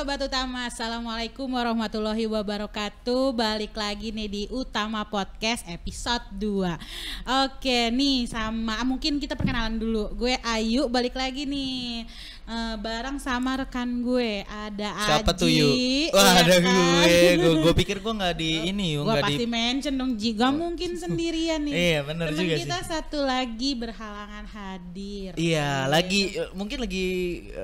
Sobat Utama, Assalamualaikum warahmatullahi wabarakatuh. Balik lagi nih di Utama Podcast episode 2. Oke nih, mungkin kita perkenalan dulu. Gue Ayu, balik lagi nih bareng sama rekan gue. Ada siapa Aji. Tuh Yu? Wah ada kan? gue pikir gue gak di ini Yu. Gue pasti mention dong Ji, gak mungkin sendirian nih. Iya bener Temen juga kita sih. satu lagi berhalangan hadir. Iya mungkin lagi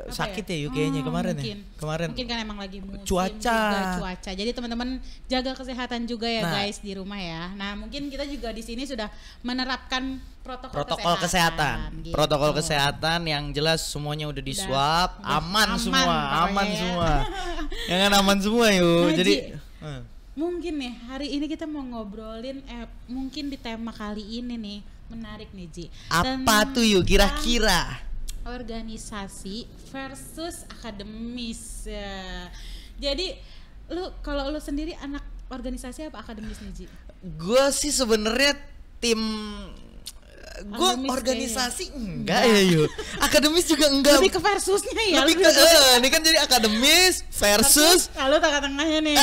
sakit ya Yu kayaknya kemarin mungkin. ya. Kemarin Mungkin kan emang lagi musim cuaca. juga cuaca. Jadi teman-teman jaga kesehatan juga ya Nah, guys di rumah ya. Nah mungkin kita juga di sini sudah menerapkan protokol kesehatan. gitu. Protokol kesehatan yang jelas semuanya udah di swab, aman semua, aman ya. semua. Jangan aman semua Yu. Nah, Jadi mungkin nih hari ini kita mau ngobrolin mungkin di tema kali ini nih menarik nih Ji. apa tuh Yu kira-kira? Organisasi versus akademis ya. Jadi kalau lu sendiri anak organisasi apa akademis nih Ji? Gue sih sebenarnya tim gue organisasi enggak ya Yu. Akademis juga enggak. Lebih ke versusnya ya. Lebih ke ini kan jadi akademis versus kalau tengah-tengahnya nih.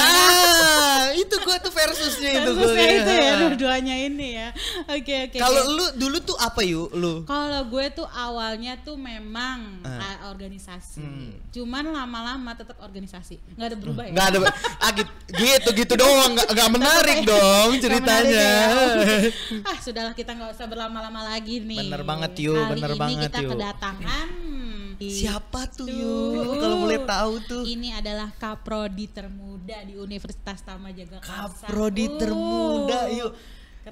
Itu gue tuh versusnya itu gue. Versusnya itu ya dua-duanya ini ya. Oke. Kalau lu dulu tuh apa Yu lu? Kalau gue tuh awalnya tuh memang organisasi. Cuman lama-lama tetap organisasi. Enggak ada berubah ya. Enggak ada gitu doang, enggak menarik dong ceritanya. Sudahlah kita enggak usah berlama-lama lagi nih. Bener banget Yu, bener banget Kita Yu. kedatangan Siapa tuh Yu? Kalau boleh tahu tuh. Ini adalah Kaprodi termuda di Universitas Tamajaga Karsa. Kaprodi termuda Yu.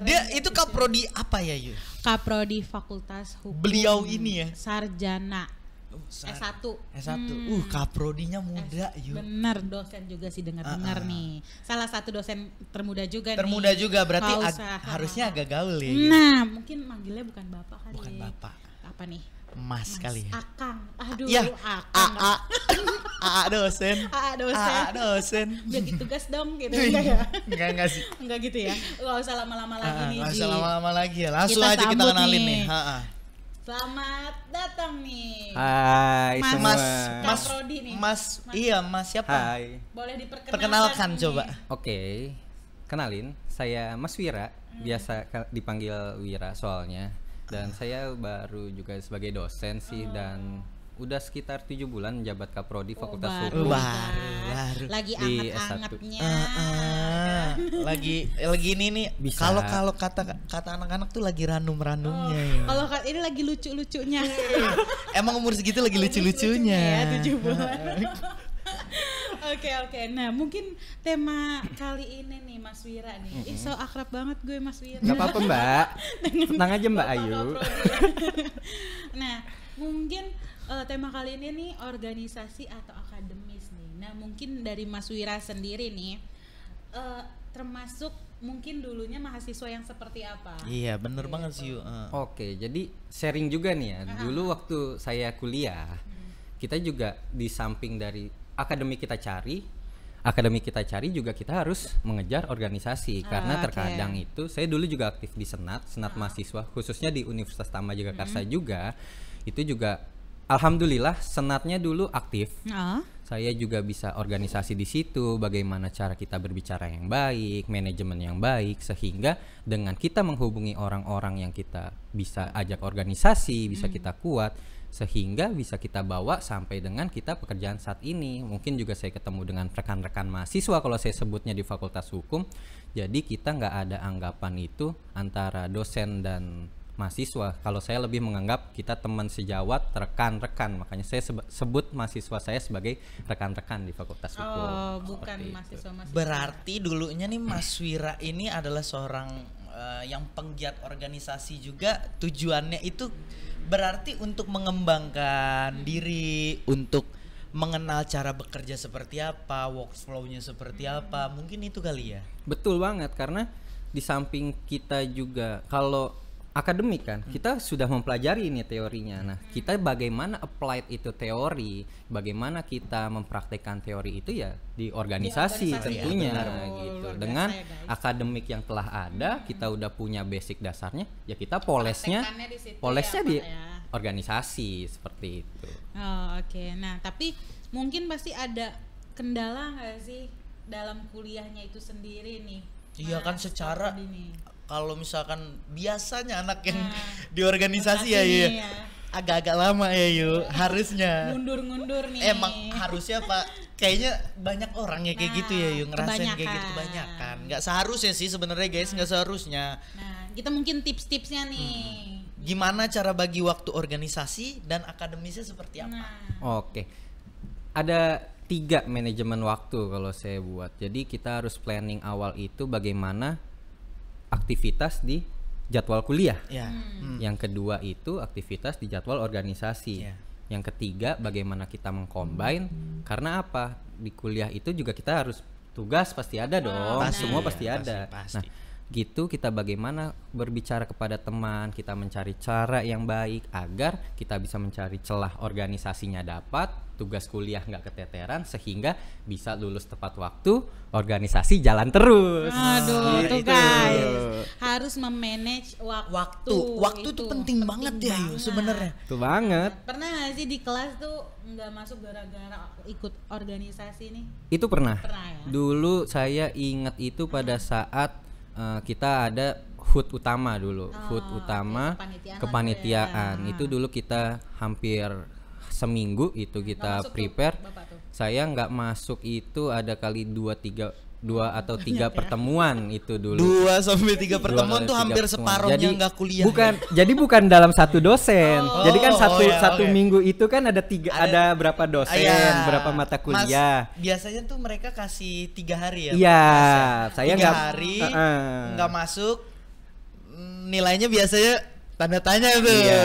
Dia itu Kaprodi apa ya Yu? Kaprodi Fakultas Hukum. Beliau ini ya. Sarjana. S1. Kaprodinya muda Yu. Bener, dosen juga sih dengar-dengar nih. Salah satu dosen termuda juga Termuda nih. juga berarti harusnya agak gaul ya. Nah, mungkin manggilnya bukan bapak kali. Bukan bapak. Apa nih? Mas kali ya. Akang. Aduh, Ya, Akang. AA dosen. AA dosen. Bagi tugas dong gitu enggak ya? Enggak sih. Enggak gitu ya. Enggak usah lama-lama lagi nih. Enggak usah lama-lama lagi ya. Langsung Kita aja kita sambut kenalin nih. nih. Selamat datang nih. Hai semua. Kaprodi nih. Mas siapa? Hai. Boleh diperkenalkan Perkenalkan nih. coba. Oke, kenalin saya Mas Wira, biasa dipanggil Wira soalnya. Dan saya baru juga sebagai dosen sih dan udah sekitar 7 bulan menjabat Kaprodi Fakultas Hukum Baru. Lagi di anget-angetnya. Lagi ini nih. Bisa. Kalau kata anak-anak tuh lagi ranum-ranumnya ya. Kalau ini lagi lucu-lucunya. Emang umur segitu lagi lucu-lucunya. Ya, 7 bulan. Oke. Nah, mungkin tema kali ini nih Mas Wira nih. So akrab banget gue Mas Wira. Gak apa-apa Mbak, tenang aja Mbak Bapak Ayu. Nah, mungkin tema kali ini nih organisasi atau akademis nih. Nah, mungkin dari Mas Wira sendiri nih termasuk mungkin dulunya mahasiswa yang seperti apa? Iya, bener banget sih Yu. Oke, jadi sharing juga nih ya. Dulu waktu saya kuliah, kita juga di samping dari akademik kita cari juga kita harus mengejar organisasi karena terkadang itu saya dulu juga aktif di senat mahasiswa khususnya di Universitas Tamajaga Karsa juga. Itu juga alhamdulillah senatnya dulu aktif. Saya juga bisa organisasi di situ, bagaimana cara kita berbicara yang baik, manajemen yang baik, sehingga dengan kita menghubungi orang-orang yang kita bisa ajak organisasi, bisa kita kuat, sehingga bisa kita bawa sampai dengan kita pekerjaan saat ini. Mungkin juga saya ketemu dengan rekan-rekan mahasiswa kalau saya sebutnya di Fakultas Hukum. Jadi kita nggak ada anggapan itu antara dosen dan mahasiswa. Kalau saya lebih menganggap kita teman sejawat, rekan-rekan. Makanya saya sebut mahasiswa saya sebagai rekan-rekan di Fakultas Hukum. Oh, bukan mahasiswa-mahasiswa. Berarti dulunya nih Mas Wira ini adalah seorang yang penggiat organisasi juga. Tujuannya itu berarti untuk mengembangkan diri, untuk mengenal cara bekerja seperti apa, workflow-nya seperti apa. Mungkin itu kali ya. Betul banget, karena di samping kita juga kalau akademik kan kita sudah mempelajari ini teorinya. Nah, kita bagaimana applied itu teori, bagaimana kita mempraktekkan teori itu ya di organisasi tentunya gitu. Dengan akademik yang telah ada, kita udah punya basic dasarnya, ya kita polesnya di organisasi seperti itu. Oh, oke. Nah, tapi mungkin pasti ada kendala nggak sih dalam kuliahnya itu sendiri nih? Iya kan, Mas secara Topodi nih. kalau misalkan biasanya anak yang Nah, di organisasi ya, organisasi iya, nih ya. agak-agak lama ya yuk harusnya. Ngundur-ngundur nih. Emang harusnya Pak, kayaknya banyak orang ya kayak Nah, gitu ya yuk, ngerasain kayak gitu kebanyakan. kebanyakan. Nggak seharusnya sih sebenarnya guys, nggak seharusnya. Nah, kita mungkin tips-tipsnya nih. Gimana cara bagi waktu organisasi dan akademisnya seperti apa? Nah, Oke. Ada 3 manajemen waktu kalau saya buat. Jadi kita harus planning awal itu bagaimana aktivitas di jadwal kuliah. Ya. Yang kedua itu aktivitas di jadwal organisasi. Iya. Yang ketiga bagaimana kita mengcombine, karena apa? Di kuliah itu juga kita harus tugas pasti ada dong. Pasti, Semua iya, pasti ada. pasti. Nah, gitu kita bagaimana berbicara kepada teman, kita mencari cara yang baik agar kita bisa mencari celah organisasinya dapat, tugas kuliah nggak keteteran sehingga bisa lulus tepat waktu, organisasi jalan terus. aduh, tuh itu. guys, harus memanage waktu. Waktu tuh penting banget ya yuk sebenarnya. Tuh banget. Pernah nggak sih di kelas tuh nggak masuk gara-gara ikut organisasi nih? Itu pernah. Pernah ya? Dulu saya ingat itu pada saat kita ada HUT utama dulu, HUT utama kepanitiaan kepanitiaan. lah tuh ya. Itu dulu kita hampir seminggu itu Nggak kita masuk tuh, prepare. Bapak tuh. Saya nggak masuk itu ada kali 2 atau 3 ya. pertemuan itu dulu. 2 sampai 3 Dua pertemuan kali tuh tiga hampir pertemuan. separohnya Jadi, nggak kuliah. Jadi bukan dalam satu dosen. Jadi kan iya, satu oke. minggu itu kan ada ada berapa dosen, Iya. berapa mata kuliah. Mas, biasanya tuh mereka kasih 3 hari ya. Iya, Mas, saya 3 nggak hari Heeh. nggak masuk, nilainya biasanya tanda tanya tuh. Iya.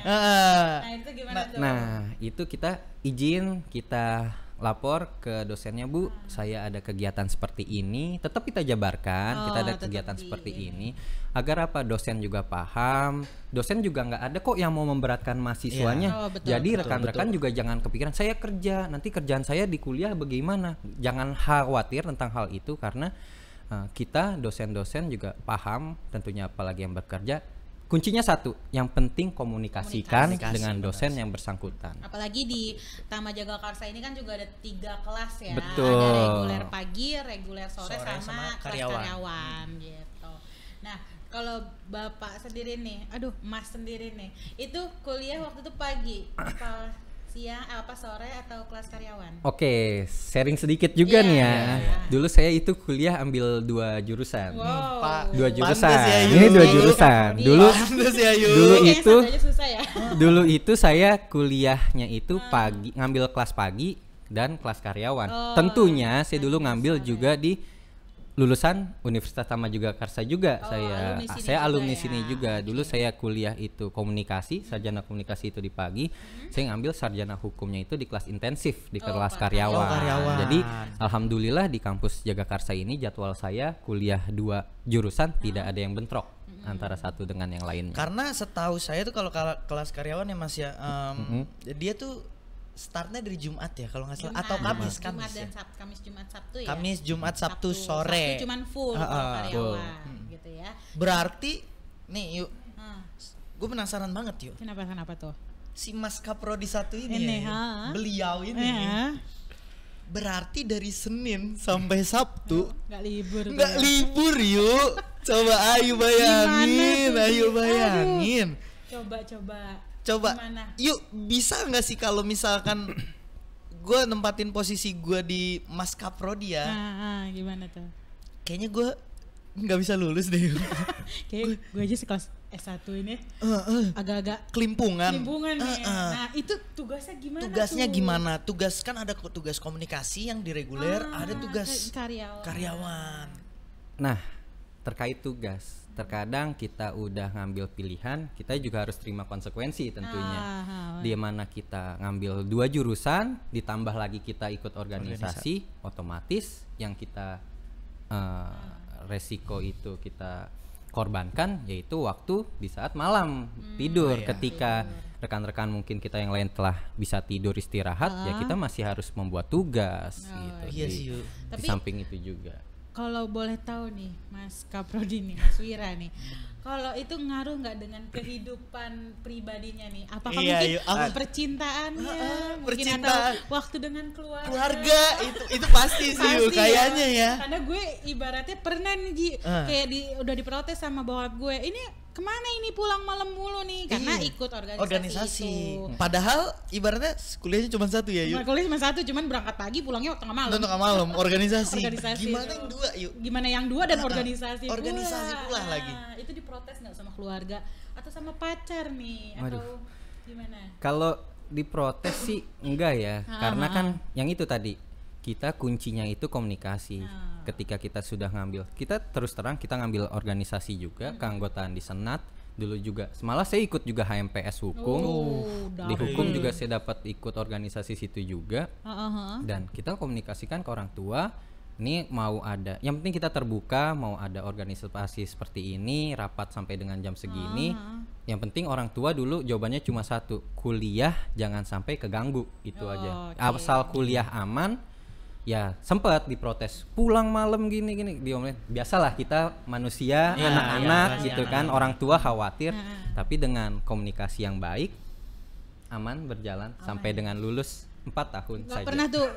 Heeh. Nah, itu gimana tuh? Nah, itu kita izin, kita lapor ke dosennya, Bu, saya ada kegiatan seperti ini, tetap kita jabarkan, kita ada tetap kegiatan di- seperti ini, agar apa dosen juga paham, dosen juga nggak ada kok yang mau memberatkan mahasiswanya, Oh, betul, jadi betul, rekan-rekan juga jangan kepikiran saya kerja, nanti kerjaan saya di kuliah bagaimana, jangan khawatir tentang hal itu karena kita dosen-dosen juga paham, tentunya apalagi yang bekerja. Kuncinya satu, yang penting komunikasikan Komunikasi, dengan benar. dosen yang bersangkutan. Apalagi di Tama Jagakarsa ini kan juga ada 3 kelas ya. Betul. Ada reguler pagi, reguler sore, Sore sama sama kelas karyawan. karyawan gitu. Nah, kalau Bapak sendiri nih, Mas sendiri nih, itu kuliah waktu itu pagi, apa siang, apa sore atau kelas karyawan? Oke, sharing sedikit juga Iya, nih ya. iya. Dulu saya itu kuliah ambil 2 jurusan. Wow. Pak. 2 Pantes jurusan. ya, Yu. Ini 2 Dulu- jurusan. Iya. Dulu Pantes ya yuk. Dulu Kayaknya itu- satu aja susah ya. dulu itu saya kuliahnya itu pagi, ngambil kelas pagi dan kelas karyawan. Oh, Tentunya saya dulu ngambil juga di lulusan Universitas Tama Jagakarsa juga. Oh, saya alumni sini saya juga alumni ya. sini juga. Dulu saya kuliah itu komunikasi, sarjana komunikasi itu di pagi. Saya ngambil sarjana hukumnya itu di kelas intensif di kelas karyawan. Oh, karyawan. Jadi alhamdulillah di kampus Jagakarsa ini jadwal saya kuliah 2 jurusan tidak ada yang bentrok antara satu dengan yang lainnya. Karena setahu saya tuh kalau kelas karyawan ya Mas ya, dia tuh startnya dari Jumat ya kalau nggak salah, atau Kamis, Jumat ya. dan Kamis, Jumat, Sabtu ya. Kamis, Jumat, Sabtu sore. Sabtu cuman full Ah, kalau ah. karyawan gitu ya. Berarti nih yuk, Ah, gue penasaran banget yuk. kenapa tuh? Si Mas Kaprodi satu ini, Ini, ya, ha? beliau ini Ya, berarti dari Senin sampai Sabtu nggak libur. tuh nggak ya. libur yuk. Coba ayo bayangin, Gimana tuh? ayo bayangin. Coba, Gimana? yuk bisa nggak sih kalau misalkan gue nempatin posisi gue di Mas Kaprodi ya, Gimana tuh? kayaknya gue nggak bisa lulus deh. Kayak gue aja sekelas S1 ini agak-agak Kelimpungan. limbungan nih. Nah, itu tugasnya gimana Tugasnya tuh? gimana? Tugas kan ada tugas komunikasi yang direguler, ada tugas karyawan. karyawan. Nah, terkait tugas, terkadang kita udah ngambil pilihan, kita juga harus terima konsekuensi tentunya. Di mana kita ngambil 2 jurusan, ditambah lagi kita ikut organisasi, otomatis yang kita resiko itu kita korbankan yaitu waktu di saat malam tidur. Ketika rekan-rekan mungkin kita yang lain telah bisa tidur istirahat, ya kita masih harus membuat tugas gitu. Iya di, sih, Yu. di Tapi- samping itu juga. kalau boleh tahu nih Mas Kaprodi nih, Mas Wira nih, kalau itu ngaruh nggak dengan kehidupan pribadinya nih? Apakah mungkin percintaannya, mungkin percintaan. atau waktu dengan Keluarga itu pasti sih Yu, kayaknya ya. Karena gue ibaratnya pernah nih Ji, kayak udah diprotes sama bokap gue, ini kemana ini pulang malam mulu nih, karena ikut organisasi itu. Padahal ibaratnya kuliahnya cuma satu ya Yu. Kuliah cuma satu, cuman berangkat pagi pulangnya tengah malam. Tengah malam organisasi. Gimana yang dua Yu? Gimana yang dua dan organisasi pula lagi. Itu diprotes nggak sama keluarga atau sama pacar nih? Atau gimana? Kalau diprotes sih enggak ya, karena kan yang itu tadi, kita kuncinya itu komunikasi. Ketika kita sudah ngambil, kita terus terang kita ngambil organisasi juga, keanggotaan di Senat dulu juga. Malah saya ikut juga HMPS hukum. Di hukum juga saya dapat ikut organisasi situ juga. Dan kita komunikasikan ke orang tua, ini mau ada, yang penting kita terbuka, mau ada organisasi seperti ini, rapat sampai dengan jam segini. Yang penting orang tua dulu jawabannya cuma satu, kuliah jangan sampai keganggu, itu aja. Asal kuliah aman. Ya sempat diprotes, pulang malam gini diomelin. Biasalah kita manusia, anak-anak gitu kan, orang tua khawatir. Tapi dengan komunikasi yang baik, aman berjalan sampai dengan lulus 4 tahun Nggak saja. pernah tuh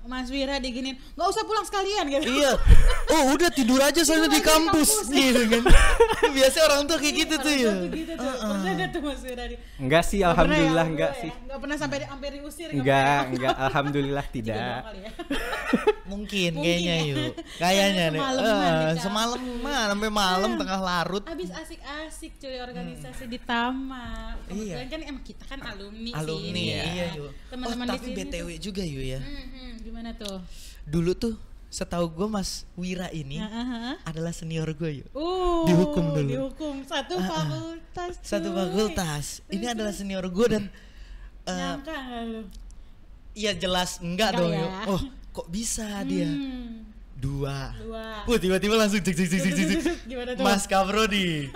Mas Wira diginin, nggak usah pulang sekalian gitu. Iya. Oh udah tidur aja soalnya di kampus gitu kan. Biasanya orang tua kayak gitu tuh ya. Gitu tuh. Pernah gak tuh Mas Wira? Enggak sih, alhamdulillah enggak sih. Nggak pernah sampai diusir. Enggak, alhamdulillah tidak. Mungkin kayaknya Yuk. Kayaknya nih. Semalam sampai malam tengah larut. Habis asik-asik cuy organisasi di Tama. Kebetulan kan emang kita kan alumni sih. Iya Yuk. Teman-teman tapi BTW juga Yuk ya. Gimana tuh? Dulu tuh setahu gue Mas Wira ini adalah senior gue Yuk. Di hukum dulu. Di hukum satu fakultas. Satu fakultas. Ini adalah senior gue dan nyangka nggak lu? Iya jelas enggak dong ya. Yuk. Oh kok bisa dia? Dua. Tiba-tiba langsung cek. Gimana tuh? Mas Kaprodi.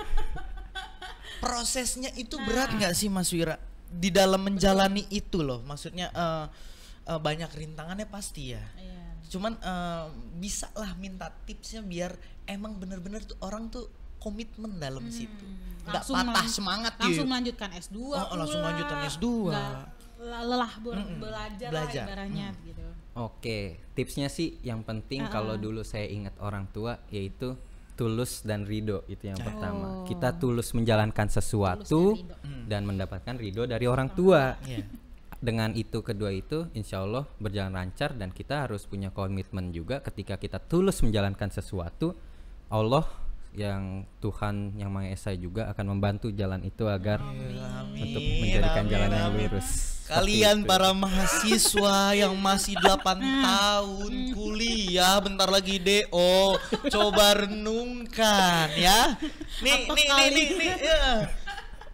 Prosesnya itu berat nggak sih Mas Wira? Di dalam menjalani itu loh, maksudnya banyak rintangannya pasti ya. Cuman bisa lah minta tipsnya biar emang bener-bener tuh orang tuh komitmen dalam situ, nggak patah semangat langsung melanjutkan S2. Langsung lanjutkan S2. Lelah belajar lah ibaratnya gitu. Oke, tipsnya sih yang penting kalau dulu saya ingat orang tua yaitu tulus dan ridho, itu yang pertama. Kita tulus menjalankan sesuatu dan mendapatkan ridho dari orang tua. Dengan itu kedua itu insya Allah berjalan lancar, dan kita harus punya komitmen juga ketika kita tulus menjalankan sesuatu. Allah yang Tuhan yang Maha Esa juga akan membantu jalan itu agar untuk menjadikan jalan yang lurus. Kalian para mahasiswa yang masih 8 tahun kuliah, bentar lagi DO, coba renungkan ya. Nih ya.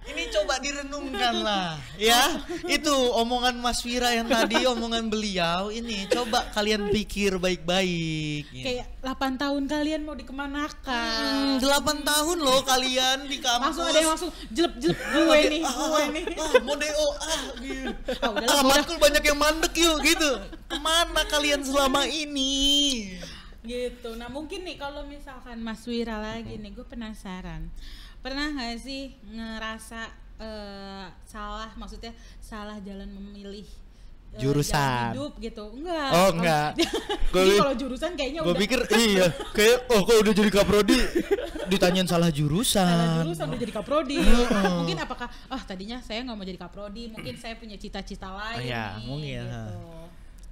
Ini coba direnungkan lah ya. Itu omongan Mas Wira yang tadi, omongan beliau ini coba kalian pikir baik-baik. Kayak 8 tahun kalian mau dikemanakan? 8 tahun loh kalian di kampus. Langsung ada yang langsung jelep-jelep gue nih. Mau DO gitu. Matkul banyak yang mandek yuk gitu. Kemana kalian selama ini? Gitu. Nah mungkin nih kalau misalkan Mas Wira lagi nih, gue penasaran. Pernah gak sih ngerasa salah jalan memilih jurusan jalan hidup gitu? Enggak. Oh enggak. Kalau jurusan kayaknya udah. Gue pikir iya, kayak kok udah jadi kaprodi ditanyain salah jurusan. Salah jurusan udah jadi kaprodi. Mungkin apakah tadinya saya nggak mau jadi kaprodi, mungkin saya punya cita-cita lain nih. Mungkin. Gitu.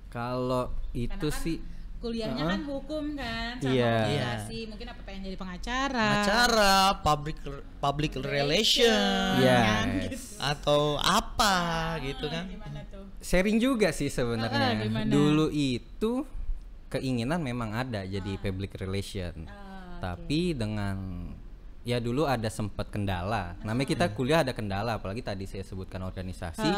Kalau itu kan sih kuliahnya kan hukum kan, sama organisasi, mungkin apa pengen jadi pengacara, public relation, kan, gitu. Atau apa gitu kan? Sharing juga sih sebenarnya. Dulu itu keinginan memang ada jadi public relation, tapi dengan ya dulu ada sempat kendala. Namanya kita kuliah ada kendala, apalagi tadi saya sebutkan organisasi.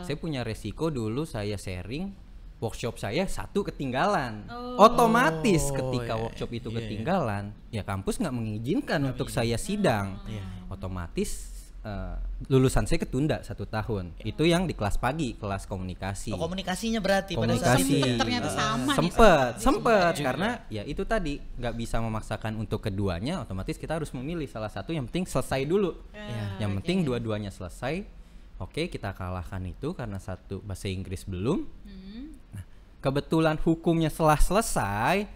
Saya punya resiko dulu saya sharing. Workshop saya satu ketinggalan, otomatis ketika workshop itu ketinggalan, ya kampus nggak mengizinkan untuk saya sidang, otomatis lulusan saya ketunda 1 tahun. Itu yang di kelas pagi, kelas komunikasi. Oh, komunikasinya berarti pada saat Komunikasi. itu. Ternyata sama nih. Sempet karena ya itu tadi nggak bisa memaksakan untuk keduanya, otomatis kita harus memilih salah satu yang penting selesai dulu. Yang penting dua-duanya selesai. Oke, kita kalahkan itu karena satu bahasa Inggris belum. Nah, kebetulan hukumnya setelah selesai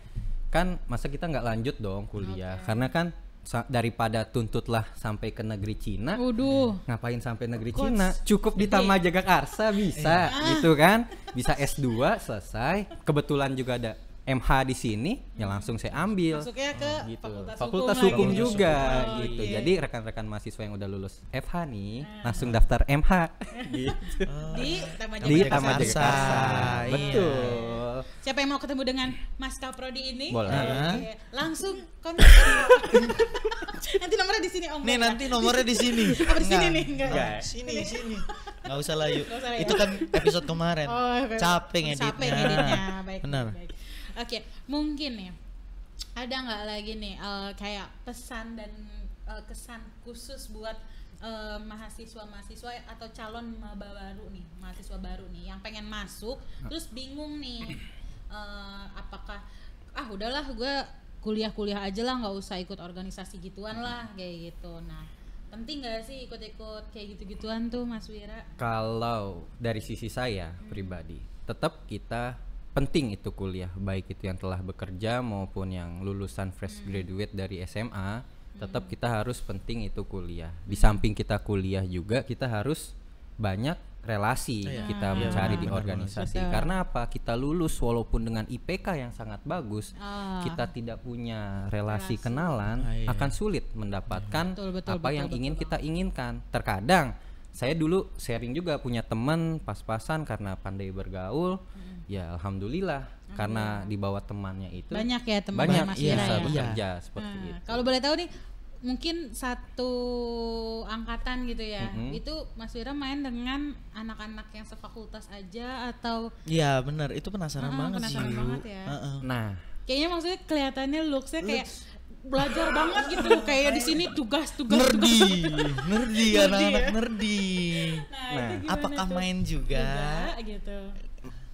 kan, masa kita nggak lanjut dong kuliah karena kan daripada tuntutlah sampai ke negeri Cina. Ngapain sampai negeri Cina? Cukup di Tama Jagakarsa bisa gitu kan. Bisa S2 selesai. Kebetulan juga ada MH di sini, ya langsung saya ambil. Masuknya ke Gitu. Fakultas Fakultas Hukum Hukum lagi. juga Oh, gitu. iya. Jadi rekan-rekan mahasiswa yang udah lulus FH nih langsung daftar MH gitu. Di Taman Di Jagakarsa. Taman Jagakarsa. Iya. Betul. Siapa yang mau ketemu dengan Mas Kaprodi ini? Boleh. Oke, langsung kontak. Nanti nomornya di sini Om. Nih nanti nomornya di sini. Apa di sini nih? Enggak. Sini. Nggak usah lah yuk. Nggak usah lah, Itu ya. kan episode kemarin. Oke. Capek ngeditnya. Capek ngeditnya. Baik. Benar. Baik. Oke, mungkin nih ada nggak lagi nih kayak pesan dan kesan khusus buat mahasiswa-mahasiswa atau calon maba baru nih, mahasiswa baru nih yang pengen masuk terus bingung nih apakah udahlah gue kuliah aja lah, nggak usah ikut organisasi gituan lah kayak gitu. Nah, penting nggak sih ikut-ikut kayak gitu-gituan tuh Mas Wira? Kalau dari sisi saya pribadi, tetap kita penting itu kuliah, baik itu yang telah bekerja maupun yang lulusan fresh graduate dari SMA, tetap kita harus penting itu kuliah. Di samping kita kuliah juga kita harus banyak relasi kita mencari di organisasi. Betul. Karena apa? Kita lulus walaupun dengan IPK yang sangat bagus, kita tidak punya relasi kenalan, akan sulit mendapatkan apa yang ingin kita inginkan. Terkadang saya dulu sharing juga punya teman pas-pasan karena pandai bergaul, ya alhamdulillah karena di bawah temannya itu Banyak ya teman banyak Mas bisa Wira ya? bekerja seperti itu. Kalau boleh tahu nih, mungkin satu angkatan gitu ya, itu Mas Wira main dengan anak-anak yang sefakultas aja atau? Iya benar, itu penasaran banget sih. Penasaran banget ya. Nah, Kayaknya maksudnya kelihatannya looksnya kayak belajar banget gitu, kayak di sini tugas. Nerdy anak-anak nerdy. Nah, itu gimana Apakah tuh? main juga? Gitu.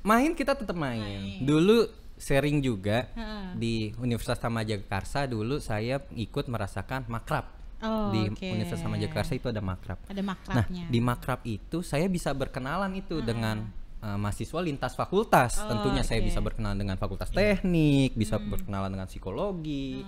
main kita tetap main. Dulu sharing juga Ha. di Universitas Tama Jagakarsa, dulu saya ikut merasakan makrab. Oh, Di oke. Universitas Tama Jagakarsa itu ada makrab. Ada Nah, makrabnya. di makrab itu saya bisa berkenalan itu dengan mahasiswa lintas fakultas. Tentunya saya oke. bisa berkenalan dengan fakultas teknik, bisa berkenalan dengan psikologi,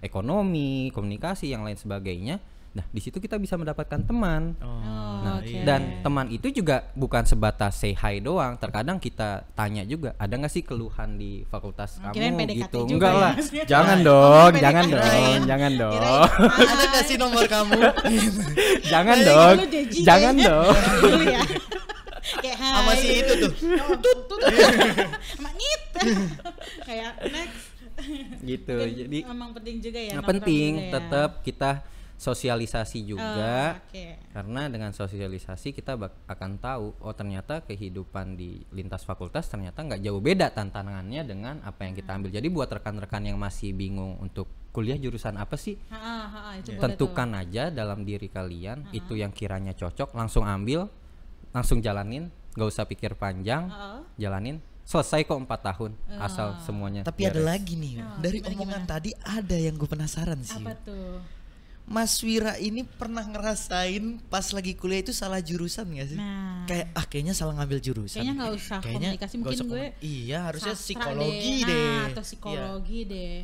ekonomi, komunikasi, yang lain sebagainya. Nah, di situ kita bisa mendapatkan teman. Nah, oke. dan teman itu juga bukan sebatas say hi doang. Terkadang kita tanya juga, ada nggak sih keluhan di fakultas Kirain kamu PDKT gitu? juga Enggak ya, lah. Mas. Jangan Oh, dong, PDKT. jangan dong, jangan Kirain, dong. Ada nggak sih nomor kamu? Jangan Kayaknya dong. lu jijik Jangan kayaknya. dong. Dulu ya. Kayak hai. Sama si itu tuh. Tut. Sama ngit. Kayak next. Gitu. Jadi Emang penting juga ya. nah, nongkrong penting juga ya. tetap kita sosialisasi juga. Oke. Karena dengan sosialisasi kita akan tahu, oh ternyata kehidupan di lintas fakultas ternyata nggak jauh beda tantangannya dengan apa yang kita ambil. Jadi buat rekan-rekan yang masih bingung untuk kuliah jurusan apa sih, Itu boleh tentukan aja dalam diri kalian itu yang kiranya cocok, langsung ambil, langsung jalanin, nggak usah pikir panjang, jalanin. Selesai kok 4 tahun asal semuanya Tapi ada beres. lagi nih, dari omongan tadi ada yang gue penasaran tuh. sih. Apa tuh? Mas Wira ini pernah ngerasain pas lagi kuliah itu salah jurusan gak sih? Nah. Kayak kayaknya salah ngambil jurusan. Kayaknya nggak usah komunikasi, nggak mungkin usah gue iya harusnya sastra psikologi Nah, deh. atau psikologi deh.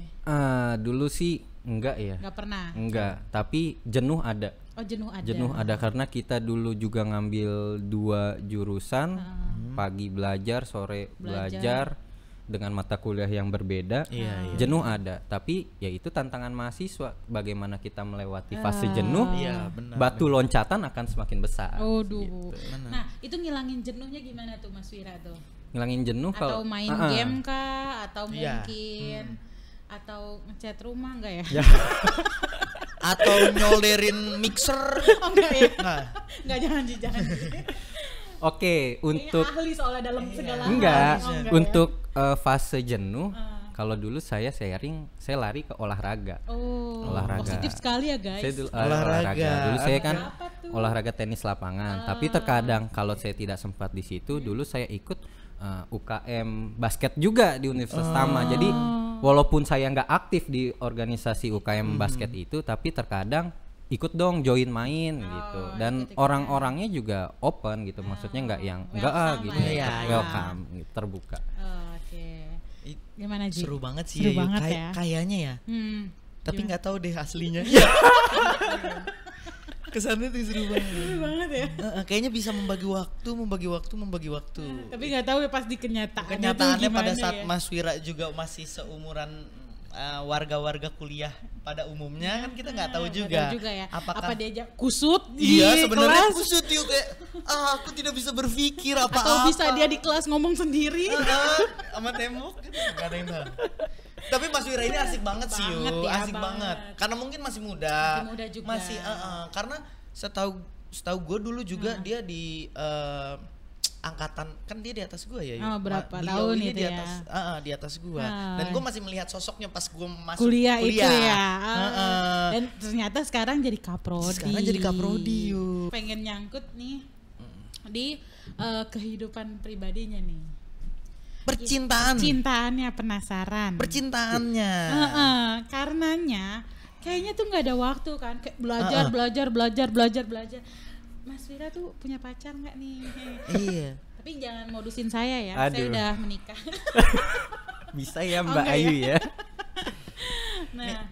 Dulu sih enggak ya. Nggak pernah. Enggak, tapi jenuh ada. Oh, jenuh ada. Jenuh ada karena kita dulu juga ngambil 2 jurusan, pagi belajar, sore belajar dengan mata kuliah yang berbeda. Jenuh ada, tapi ya itu tantangan mahasiswa, bagaimana kita melewati fase jenuh. Iya, benar. Batu loncatan akan semakin besar. Aduh. Nah, itu ngilangin jenuhnya gimana tuh Mas Wira tuh? Ngilangin jenuh Atau kalau main game kah? Atau Iya. mungkin atau ngecat rumah enggak Ya. ya? Atau nyolderin mixer. Oh enggak ya? Nah, Enggak, jangan. Oke, untuk Kayaknya ahli soalnya dalam segala hal. enggak, Oh, enggak untuk fase jenuh, kalau dulu saya sharing, saya lari ke olahraga. ya? Oh, Olahraga. positif sekali ya guys. Saya dulu Olahraga. Dulu saya kan Apa tuh? Olahraga tenis lapangan. Tapi terkadang kalau saya tidak sempat di situ, dulu saya ikut UKM basket juga di Universitas Tama. Jadi walaupun saya nggak aktif di organisasi UKM basket itu, tapi terkadang ikut dong join main gitu. Dan orang-orangnya juga open gitu, maksudnya nggak yang enggak gitu, welcome gitu, terbuka. Oke. Gimana Ji? Seru banget sih. Seru ya, banget ya. Kayaknya ya. Tapi nggak tahu deh aslinya. Kesannya tuh seru banget. Seru banget ya. Kayaknya bisa membagi waktu. Tapi nggak tahu ya pas di Kenyataannya pada saat Mas Wira juga masih seumuran warga-warga kuliah pada umumnya, kan kita nggak tahu juga. Ya. Apakah apa dia kusut di iya sebenarnya kelas? kusut yuk kayak aku tidak bisa berpikir apa-apa. Atau bisa dia di kelas ngomong sendiri? Sama tembok gitu. Gak ada yang tahu. Tapi Mas Wira ini asik banget sih yuk, asik banget. Karena mungkin masih muda. Masih muda juga. Masih karena setahu gue dulu juga dia di angkatan, kan dia di atas gue ya. Berapa beliau tahun ini itu di ya? atas di atas gue. Dan gue masih melihat sosoknya pas gue masuk kuliah. Itu ya. Dan ternyata sekarang jadi kaprodi. Sekarang jadi kaprodi yuk. Pengen nyangkut nih di kehidupan pribadinya nih. Percintaannya penasaran. Percintaannya. Karenanya kayaknya tuh nggak ada waktu kan, kayak belajar. Mas Wira tuh punya pacar nggak nih? Iya. Tapi jangan modusin saya ya. Aduh. Saya udah menikah. Bisa ya Mbak Ayu ya. Nah,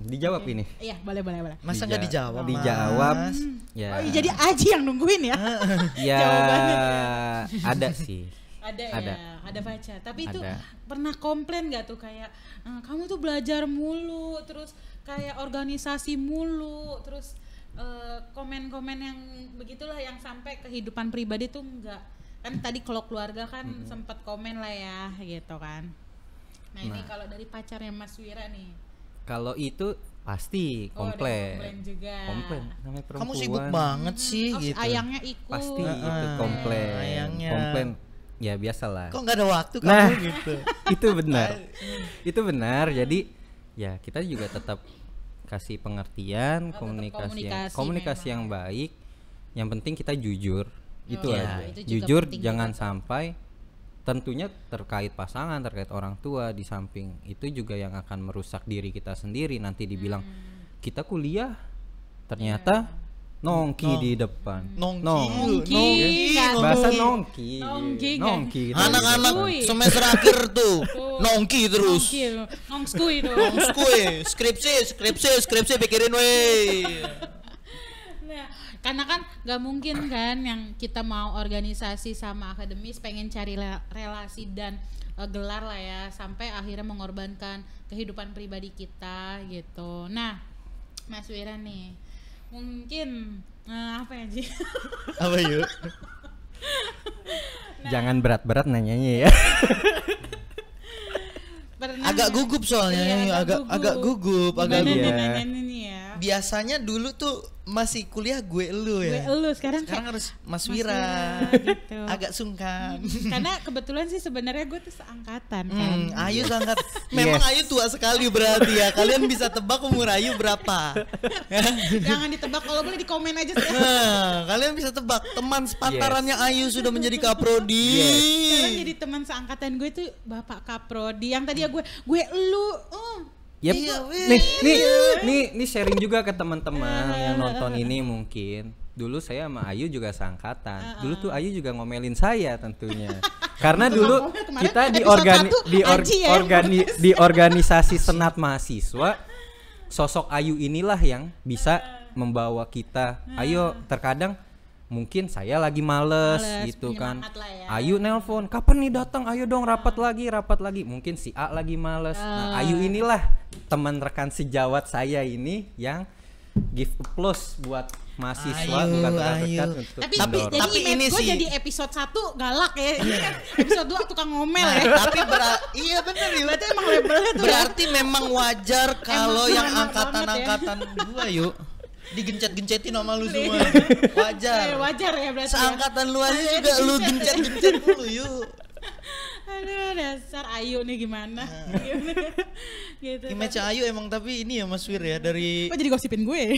dijawab ini. iya boleh. Masa nggak dijawab? Dijawab. Ya. Oh, jadi Aji yang nungguin ya? Ya. Jawabannya. Ada sih. Ada pacar. Tapi itu Ada. pernah komplain nggak tuh kayak kamu tuh belajar mulu, terus kayak organisasi mulu, terus komen-komen yang begitulah yang sampai kehidupan pribadi tuh enggak. Kan tadi kalau keluarga kan sempat komen lah ya gitu kan. Nah ini kalau dari pacarnya Mas Wira nih. Kalau itu pasti komplain. Komplain juga. Komplain namanya perempuan. Kamu sibuk banget sih gitu. Ayangnya ikut. Pasti itu komplain. Ayangnya. Komplain. Ya biasalah. Kok nggak ada waktu kamu Nah, gitu. Itu benar. Jadi ya kita juga tetap kasih pengertian, komunikasi yang baik. Yang penting kita jujur. Itu aja. Itu juga Jujur, penting jangan juga. sampai tentunya terkait pasangan, terkait orang tua, di samping itu juga yang akan merusak diri kita sendiri. Nanti dibilang kita kuliah ternyata nongki di depan. Nongki. Bahasa nongki. Nongki. Anak-anak semester akhir tuh nongki terus. Nongskui tuh. Nongskui, skripsi pikirin weh. Nah, karena kan nggak mungkin kan yang kita mau organisasi sama akademis pengen cari relasi dan gelar lah ya, sampai akhirnya mengorbankan kehidupan pribadi kita gitu. Nah, Mas Wira nih, mungkin apa ya Ji? Apa yuk? Jangan berat-berat nanyanya ya. Agak gugup soalnya, iya, agak gugup. Nanya nih ya. Biasanya dulu tuh masih kuliah gue elu ya. Gue elu sekarang harus Mas Wira. Gitu. Agak sungkan. Karena kebetulan sih sebenarnya gue tuh seangkatan kan. Ayu sangat. Memang Ayu tua sekali berarti ya. Kalian bisa tebak umur Ayu berapa? Jangan ditebak, kalau boleh di komen aja sih. Nah, kalian bisa tebak. Teman sepantarannya Ayu sudah menjadi kaprodi. Sekarang jadi teman seangkatan gue tuh Bapak Kaprodi. Yang tadi ya gue elu. Yep. Iya, Nih sharing juga ke teman-teman yang nonton ini mungkin. Dulu saya sama Ayu juga seangkatan. Dulu tuh Ayu juga ngomelin saya tentunya. Karena dulu kita di organisasi senat mahasiswa, sosok Ayu inilah yang bisa membawa kita. Ayo, terkadang mungkin saya lagi males gitu kan. Ya. Ayu nelpon, kapan nih datang? Ayo dong rapat lagi. Mungkin si A lagi males. Nah, Ayu inilah teman rekan sejawat saya ini yang give applause buat mahasiswa bukan terdekat untuk tapi ini sih jadi episode 1 galak ya. Ini kan episode 2 tukang ngomel ya. Tapi iya benar ya. Berarti emang labelnya tuh. Berarti memang wajar kalau yang enak angkatan gua yuk digencet-gencetin sama lu semua. Wajar. Wajar ya berarti. Seangkatan lu aja juga lu gencet-gencet dulu yuk. Aduh, dasar Ayu nih gimana? Gitu. Image Ayu emang tapi ini ya Mas Wir ya dari Kok jadi gosipin gue?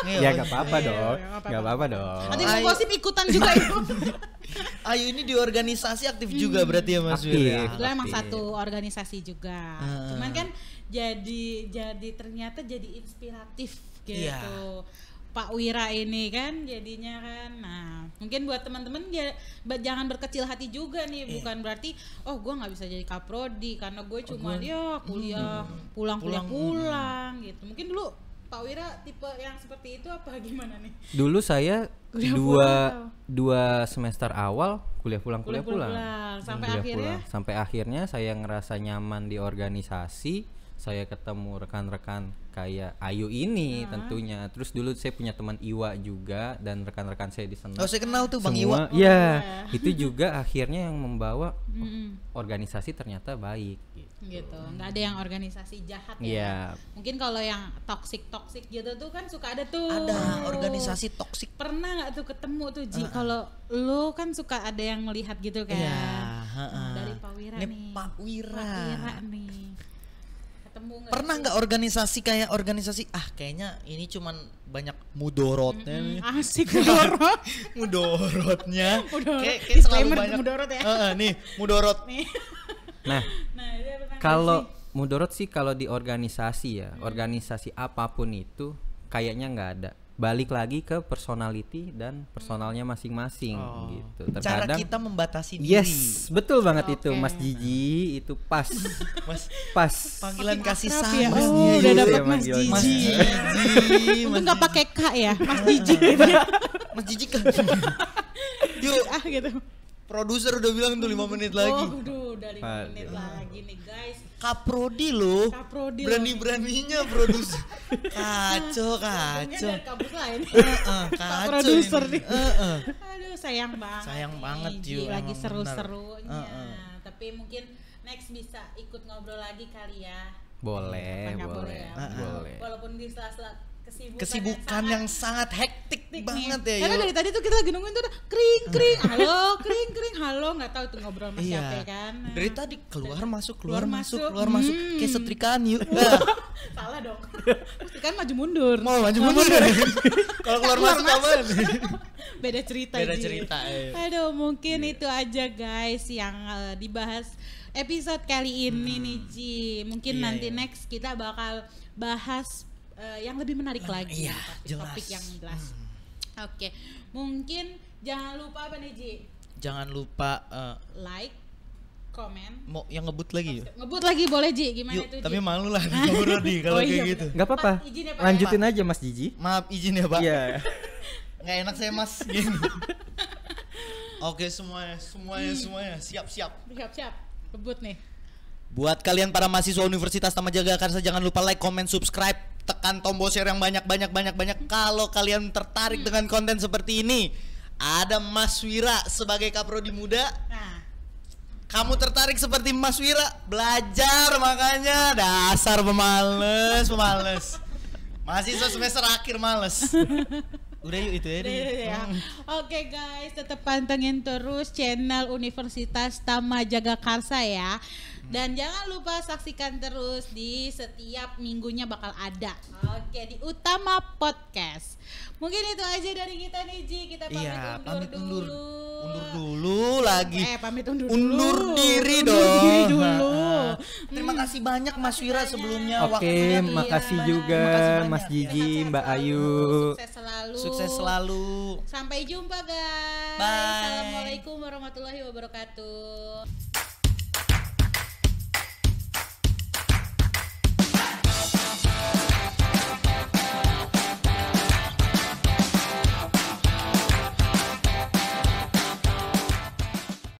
Ya nggak apa-apa Iya, dong, nggak nggak apa-apa dong. Nanti mau gosip ikutan juga itu. Ayu ini di organisasi aktif juga berarti ya Mas Wir ya. Aktif. Kebetulan emang satu organisasi juga. Cuman kan jadi ternyata jadi inspiratif gitu. Iya. Pak Wira ini kan jadinya kan. Nah, mungkin buat teman-teman ya jangan berkecil hati juga nih, bukan berarti oh gue nggak bisa jadi kaprodi karena gue cuma dia kuliah pulang gitu. Mungkin dulu Pak Wira tipe yang seperti itu apa gimana nih? Dulu saya Kuliah dua semester awal kuliah pulang. Sampai Sampai akhirnya saya ngerasa nyaman di organisasi. Saya ketemu rekan-rekan kayak Ayu ini tentunya. Terus dulu saya punya teman Iwa juga dan rekan-rekan saya di sana. Oh saya kenal tuh Bang Semua, Iwa. ya, itu juga akhirnya yang membawa organisasi ternyata baik. Gitu, nggak ada yang organisasi jahat ya. Iya. Mungkin kalau yang toxic gitu tuh kan suka ada tuh. Ada organisasi toksik. Pernah nggak tuh ketemu tuh Ji? Kalau lu kan suka ada yang melihat gitu kan. Iya, Dari Pak Wira Ini nih. Pak Wira. Pak Wira nih. Ketemu nggak? Pernah nggak organisasi kayak organisasi kayaknya ini cuman banyak mudorotnya nih. Asik mudorot. Mudorotnya. Kayak selalu Disclaimer banyak. mudorot ya. Nih, mudorot. Nih. Nah, Dia pernah nggak kalau sih? mudorot sih kalau di organisasi ya, organisasi apapun itu kayaknya nggak ada. Balik lagi ke personality dan personalnya masing-masing gitu. Cara Terkadang kita membatasi diri. yes, betul banget itu Oke. Mas Jiji itu pas. Mas Pas. panggilan kasih Akrab sayang. ya. Mas Oh, Jiji. udah dapat ya, Mas manggilnya. Mas Jiji. Jiji. Untung Mas nggak pakai K ya, Mas Jiji gitu. Mas Jiji kan. Yuk, Gitu. produser udah bilang tuh 5 menit lagi. Oh, udah 5 menit lagi nih guys. Kaprodi loh. Kaprodi loh. Berani-beraninya produser. Kacau. Untungnya dari kampus lain. Pak Kacau produser ini. nih. Aduh sayang banget. Sayang nih, banget, Ji, Yu, lagi emang seru-serunya. Tapi mungkin next bisa ikut ngobrol lagi kali ya. Boleh, Apa nggak boleh. ya? Boleh. Walaupun di sela-sela Kesibukan yang sangat hektik banget ya. Karena Yu. dari tadi tuh kita lagi nungguin tuh udah kring halo nggak tahu tuh ngobrol sama siapa Iya. kan. Dari tadi keluar masuk. Keluar masuk. Kayak setrikaan yuk. Salah dong. Terus kan maju mundur. Mau maju mundur. Kalau keluar masuk aman. Beda cerita. Beda Ji. cerita, iya. Aduh, mungkin itu aja guys yang dibahas episode kali ini nih Ji. Mungkin Iya, nanti iya. next kita bakal bahas yang lebih menarik lagi. iya, Topik yang jelas. Oke, mungkin jangan lupa apa nih Ji? Jangan lupa Like, komen, mau yang ngebut lagi yuk. ngebut lagi boleh Ji? Gimana Yuk, itu Ji? tapi malu lah ngobrol di kalau Oh, iya, kayak gitu. Nggak apa-apa. Pak, izin ya, Pak, Lanjutin aja Mas Jiji. Maaf izin ya Pak. Iya. Nggak enak saya Mas gini. Oke semuanya siap. Siap-siap, ngebut nih. Buat kalian para mahasiswa Universitas Taman Jagakarsa jangan lupa like, comment, subscribe, tekan tombol share yang banyak. Kalau kalian tertarik dengan konten seperti ini, ada Mas Wira sebagai kaprodi muda. Nah, Kamu tertarik seperti Mas Wira, belajar makanya. Dasar pemales. Mahasiswa semester akhir males. Udah yuk itu ya. ya. Oke guys, tetap pantengin terus channel Universitas Taman Jagakarsa ya. Dan jangan lupa saksikan terus di setiap minggunya bakal ada. Oke, di Utama Podcast. Mungkin itu aja dari kita nih Ji. Kita pamit undur dulu. Undur dulu lagi. Pamit undur Undur dulu. diri Undur dong. diri dulu. Terima kasih banyak Mas Wira sebelumnya Oke, waktunya. makasih Iya. juga Makasih banyak. Mas Jiji, Mbak Sehat-sehat Ayu. selalu, Sukses selalu. Sukses selalu. Sampai jumpa guys. Bye. Assalamualaikum warahmatullahi wabarakatuh.